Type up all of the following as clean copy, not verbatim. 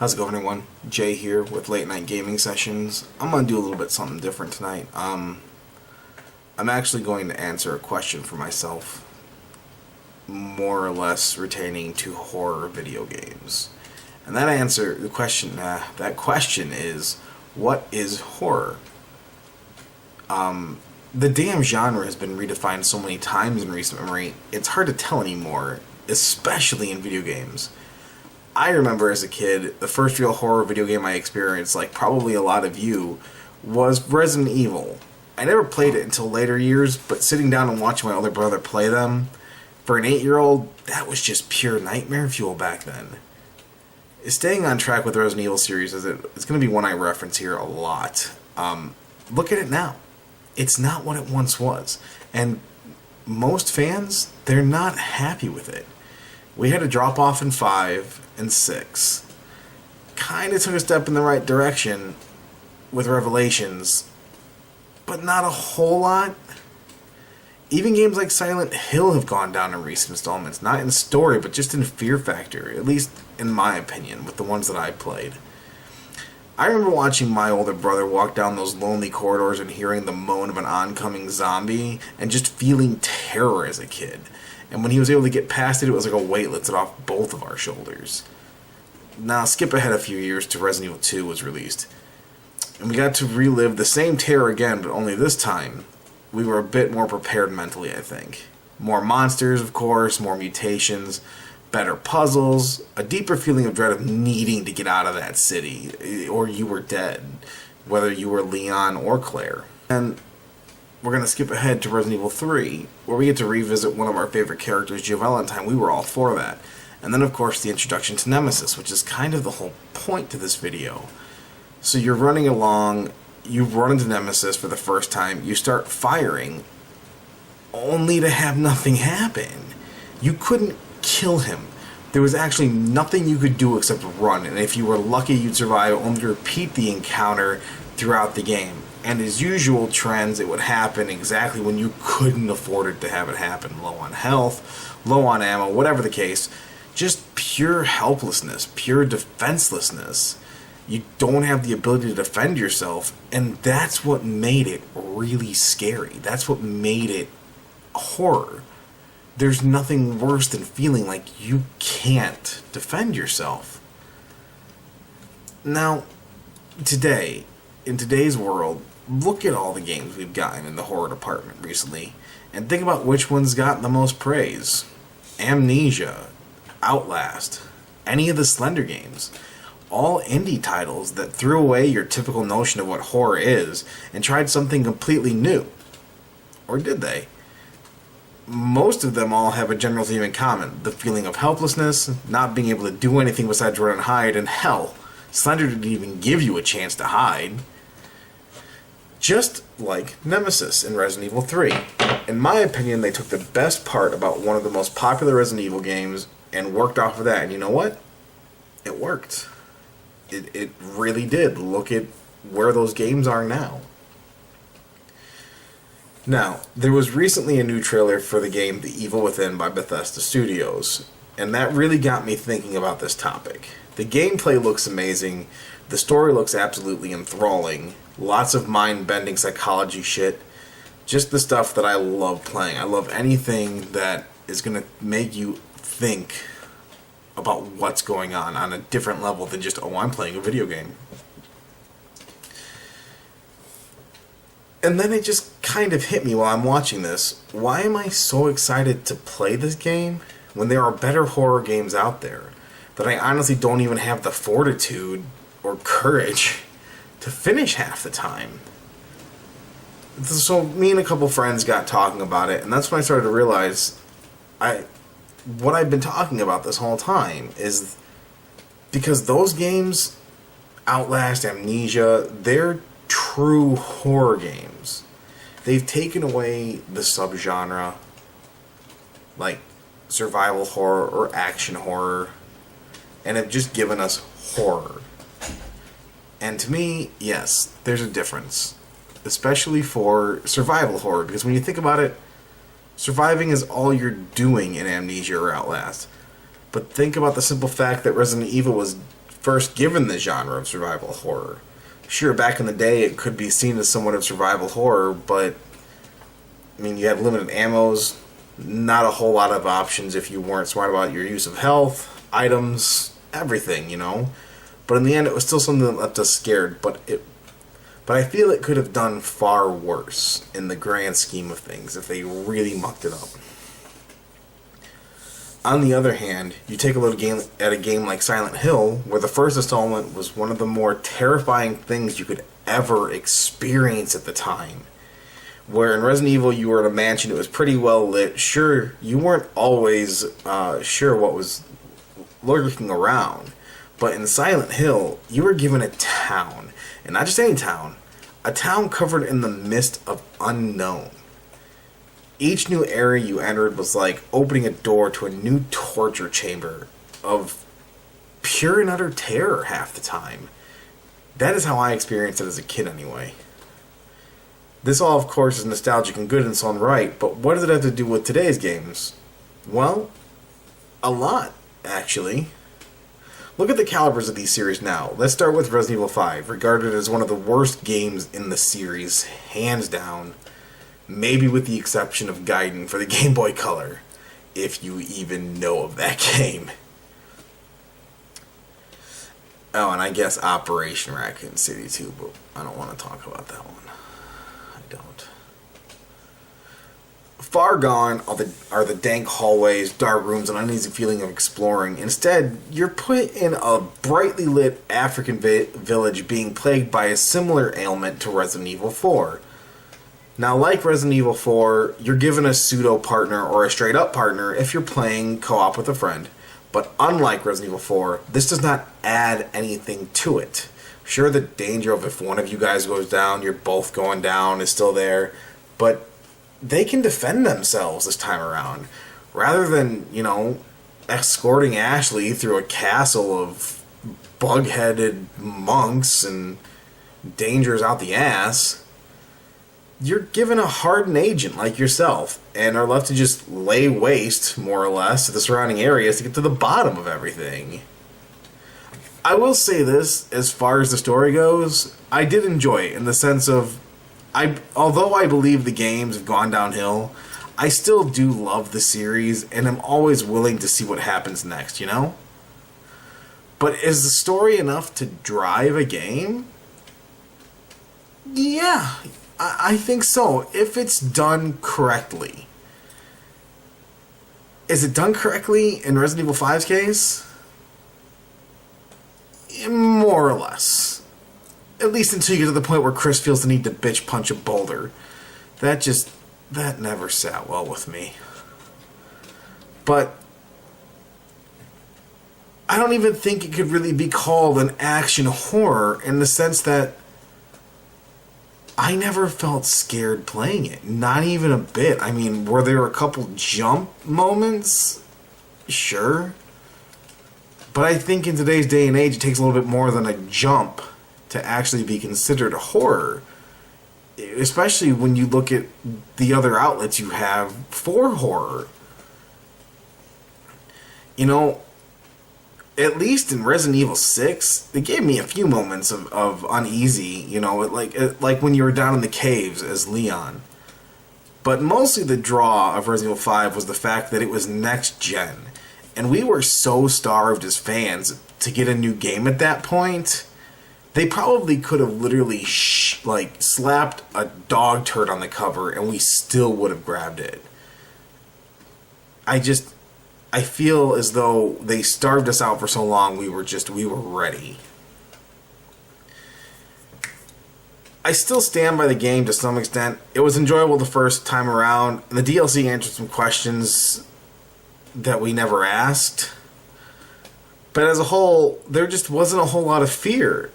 How's it going, everyone? Jay here with Late Night Gaming Sessions. I'm going to do a little bit something different tonight. I'm actually going to answer a question for myself, more or less retaining to horror video games. And that question is, what is horror? The damn genre has been redefined so many times in recent memory, it's hard to tell anymore, especially in video games. I remember as a kid, the first real horror video game I experienced, like probably a lot of you, was Resident Evil. I never played it until later years, but sitting down and watching my older brother play them, for an 8-year-old, that was just pure nightmare fuel back then. Staying on track with the Resident Evil series, it's going to be one I reference here a lot. Look at it now. It's not what it once was. And most fans, they're not happy with it. We had a drop off in 5 and 6. Kind of took a step in the right direction with Revelations, but not a whole lot. Even games like Silent Hill have gone down in recent installments, not in story, but just in fear factor, at least in my opinion, with the ones that I played. I remember watching my older brother walk down those lonely corridors and hearing the moan of an oncoming zombie, and just feeling terror as a kid. And when he was able to get past it, it was like a weight lifted off both of our shoulders. Now, skip ahead a few years to Resident Evil 2 was released. And we got to relive the same terror again, but only this time, we were a bit more prepared mentally, I think. More monsters, of course, more mutations, better puzzles, a deeper feeling of dread of needing to get out of that city, or you were dead, whether you were Leon or Claire. And we're going to skip ahead to Resident Evil 3, where we get to revisit one of our favorite characters, Jill Valentine. We were all for that. And then, of course, the introduction to Nemesis, which is kind of the whole point to this video. So you're running along, you run into Nemesis for the first time, you start firing, only to have nothing happen. You couldn't kill him. There was actually nothing you could do except run, and if you were lucky, you'd survive only to repeat the encounter throughout the game. And as usual trends, it would happen exactly when you couldn't afford it to have it happen. Low on health, low on ammo, whatever the case. Just pure helplessness, pure defenselessness. You don't have the ability to defend yourself, and that's what made it really scary. That's what made it horror. There's nothing worse than feeling like you can't defend yourself. Now, today, in today's world, look at all the games we've gotten in the horror department recently, and think about which one's gotten the most praise. Amnesia, Outlast, any of the Slender games. All indie titles that threw away your typical notion of what horror is and tried something completely new. Or did they? Most of them all have a general theme in common. The feeling of helplessness, not being able to do anything besides run and hide, and hell, Slender didn't even give you a chance to hide. Just like Nemesis in Resident Evil 3. In my opinion, they took the best part about one of the most popular Resident Evil games and worked off of that. And you know what? It worked. It really did. Look at where those games are now. Now, there was recently a new trailer for the game The Evil Within by Bethesda Studios, and that really got me thinking about this topic. The gameplay looks amazing, the story looks absolutely enthralling, lots of mind-bending psychology shit, just the stuff that I love playing. I love anything that is going to make you think about what's going on a different level than just, oh, I'm playing a video game. And then it just kind of hit me while I'm watching this. Why am I so excited to play this game when there are better horror games out there that I honestly don't even have the fortitude or courage to finish half the time? So me and a couple friends got talking about it, and that's when I started to realize what I've been talking about this whole time is because those games, Outlast, Amnesia, they're true horror games. They've taken away the subgenre like survival horror or action horror and have just given us horror. And to me, yes, there's a difference, especially for survival horror, because when you think about it, surviving is all you're doing in Amnesia or Outlast. But think about the simple fact that Resident Evil was first given the genre of survival horror. Sure, back in the day it could be seen as somewhat of survival horror, but I mean, you had limited ammos, not a whole lot of options if you weren't smart about your use of health, items, everything, you know. But in the end, it was still something that left us scared. But I feel it could have done far worse in the grand scheme of things if they really mucked it up. On the other hand, you take a look at a game like Silent Hill, where the first installment was one of the more terrifying things you could ever experience at the time. Where in Resident Evil you were in a mansion, it was pretty well lit. Sure, you weren't always sure what was lurking around. But in Silent Hill, you were given a town. And not just any town. A town covered in the mist of unknown. Each new area you entered was like opening a door to a new torture chamber of pure and utter terror half the time. That is how I experienced it as a kid anyway. This all, of course, is nostalgic and good in its own right, but what does it have to do with today's games? Well, a lot, actually. Look at the calibers of these series now. Let's start with Resident Evil 5, regarded as one of the worst games in the series, hands down. Maybe with the exception of Gaiden for the Game Boy Color, if you even know of that game. Oh, and I guess Operation Raccoon City too, but I don't want to talk about that one. I don't. Far gone are the dank hallways, dark rooms, and uneasy feeling of exploring. Instead, you're put in a brightly lit African village being plagued by a similar ailment to Resident Evil 4. Now, like Resident Evil 4, you're given a pseudo-partner or a straight-up partner if you're playing co-op with a friend. But unlike Resident Evil 4, this does not add anything to it. Sure, the danger of if one of you guys goes down, you're both going down is still there, but they can defend themselves this time around. Rather than, escorting Ashley through a castle of bug-headed monks and dangers out the ass, you're given a hardened agent like yourself and are left to just lay waste, more or less, to the surrounding areas to get to the bottom of everything. I will say this, as far as the story goes, I did enjoy it in the sense of, although I believe the games have gone downhill, I still do love the series and I'm always willing to see what happens next, But is the story enough to drive a game? Yeah, I think so, if it's done correctly. Is it done correctly in Resident Evil 5's case? More or less. At least until you get to the point where Chris feels the need to bitch punch a boulder. That never sat well with me. But I don't even think it could really be called an action horror in the sense that I never felt scared playing it. Not even a bit. I mean, were there a couple jump moments? Sure. But I think in today's day and age, it takes a little bit more than a jump to actually be considered a horror. Especially when you look at the other outlets you have for horror. At least in Resident Evil 6, they gave me a few moments of uneasy, like when you were down in the caves as Leon. But mostly the draw of Resident Evil 5 was the fact that it was next gen. And we were so starved as fans to get a new game at that point. They probably could have literally slapped a dog turd on the cover and we still would have grabbed it. I feel as though they starved us out for so long, we were ready. I still stand by the game to some extent. It was enjoyable the first time around, and the DLC answered some questions that we never asked. But as a whole, there just wasn't a whole lot of fear.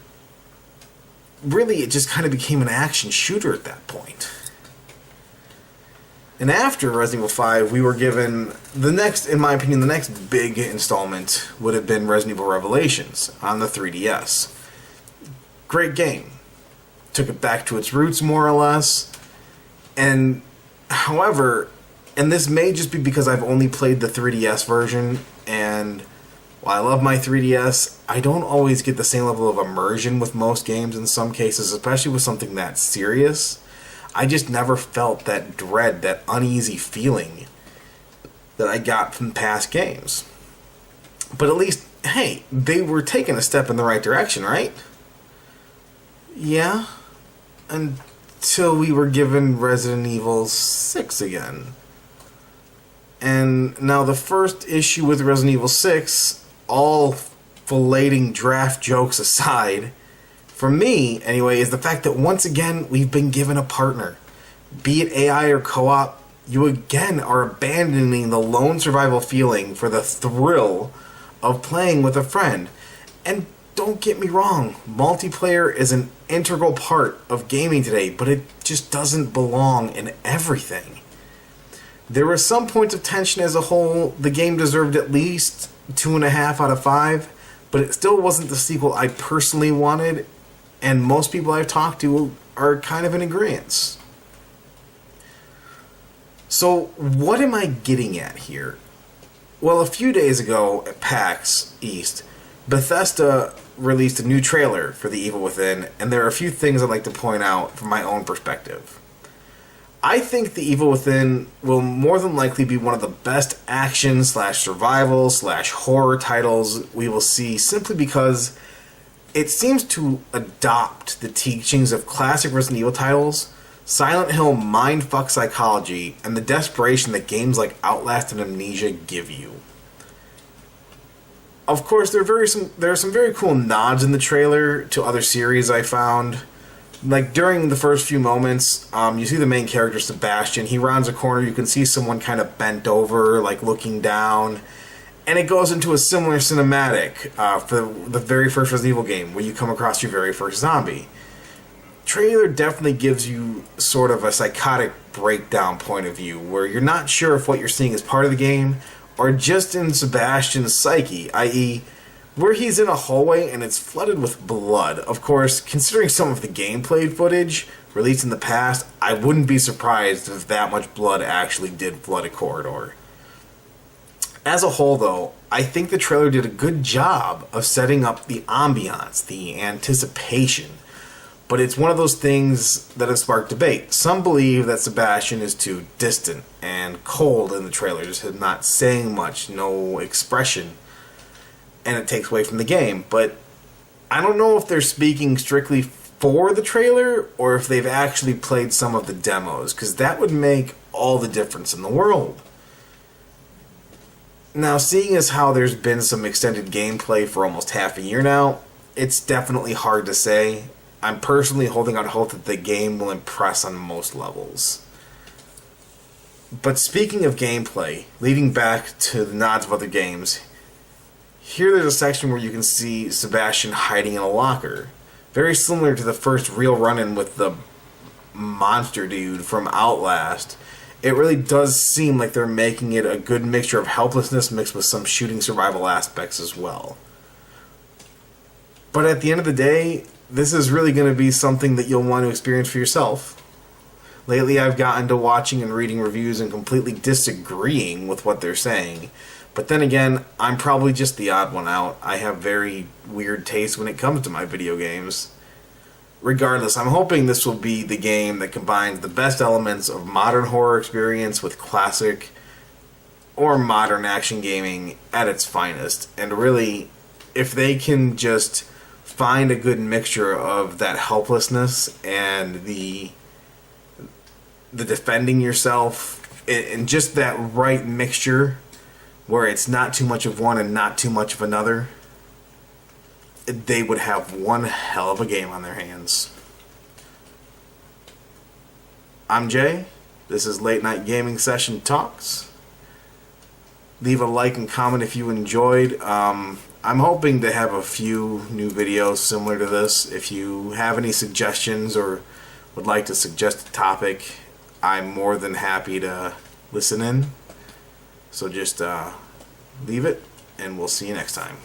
Really, it just kind of became an action shooter at that point. And after Resident Evil 5, we were given in my opinion, the next big installment would have been Resident Evil Revelations on the 3DS. Great game. Took it back to its roots, more or less. And, however, and this may just be because I've only played the 3DS version, While I love my 3DS, I don't always get the same level of immersion with most games in some cases, especially with something that serious. I just never felt that dread, that uneasy feeling that I got from past games. But at least, hey, they were taking a step in the right direction, right? Yeah. Until we were given Resident Evil 6 again. And now the first issue with Resident Evil 6, all filleting draft jokes aside, for me, anyway, is the fact that once again, we've been given a partner. Be it AI or co-op, you again are abandoning the lone survival feeling for the thrill of playing with a friend. And don't get me wrong, multiplayer is an integral part of gaming today, but it just doesn't belong in everything. There were some points of tension as a whole. The game deserved at least 2.5 out of 5, but it still wasn't the sequel I personally wanted, and most people I've talked to are kind of in agreement. So, what am I getting at here? Well, a few days ago at PAX East, Bethesda released a new trailer for The Evil Within, and there are a few things I'd like to point out from my own perspective. I think The Evil Within will more than likely be one of the best action/survival/horror titles we will see, simply because it seems to adopt the teachings of classic Resident Evil titles, Silent Hill mindfuck psychology, and the desperation that games like Outlast and Amnesia give you. Of course, there are some very cool nods in the trailer to other series I found. Like, during the first few moments, you see the main character, Sebastian. He rounds a corner, you can see someone kind of bent over, like looking down. And it goes into a similar cinematic for the very first Resident Evil game, where you come across your very first zombie. Trailer definitely gives you sort of a psychotic breakdown point of view, where you're not sure if what you're seeing is part of the game, or just in Sebastian's psyche, i.e., where he's in a hallway and it's flooded with blood. Of course, considering some of the gameplay footage released in the past, I wouldn't be surprised if that much blood actually did flood a corridor. As a whole, though, I think the trailer did a good job of setting up the ambiance, the anticipation. But it's one of those things that have sparked debate. Some believe that Sebastian is too distant and cold in the trailer, just not saying much, no expression, and it takes away from the game. But I don't know if they're speaking strictly for the trailer or if they've actually played some of the demos, because that would make all the difference in the world. Now, seeing as how there's been some extended gameplay for almost half a year now, it's definitely hard to say. I'm personally holding out hope that the game will impress on most levels. But speaking of gameplay, leading back to the nods of other games, here there's a section where you can see Sebastian hiding in a locker. Very similar to the first real run-in with the monster dude from Outlast. It really does seem like they're making it a good mixture of helplessness mixed with some shooting survival aspects as well. But at the end of the day, this is really going to be something that you'll want to experience for yourself. Lately, I've gotten to watching and reading reviews and completely disagreeing with what they're saying. But then again, I'm probably just the odd one out. I have very weird taste when it comes to my video games. Regardless, I'm hoping this will be the game that combines the best elements of modern horror experience with classic or modern action gaming at its finest. And really, if they can just find a good mixture of that helplessness and the defending yourself, and just that right mixture where it's not too much of one and not too much of another, they would have one hell of a game on their hands. I'm Jay. This is Late Night Gaming Session Talks. Leave a like and comment if you enjoyed. I'm hoping to have a few new videos similar to this. If you have any suggestions or would like to suggest a topic, I'm more than happy to listen in. So just leave it, and we'll see you next time.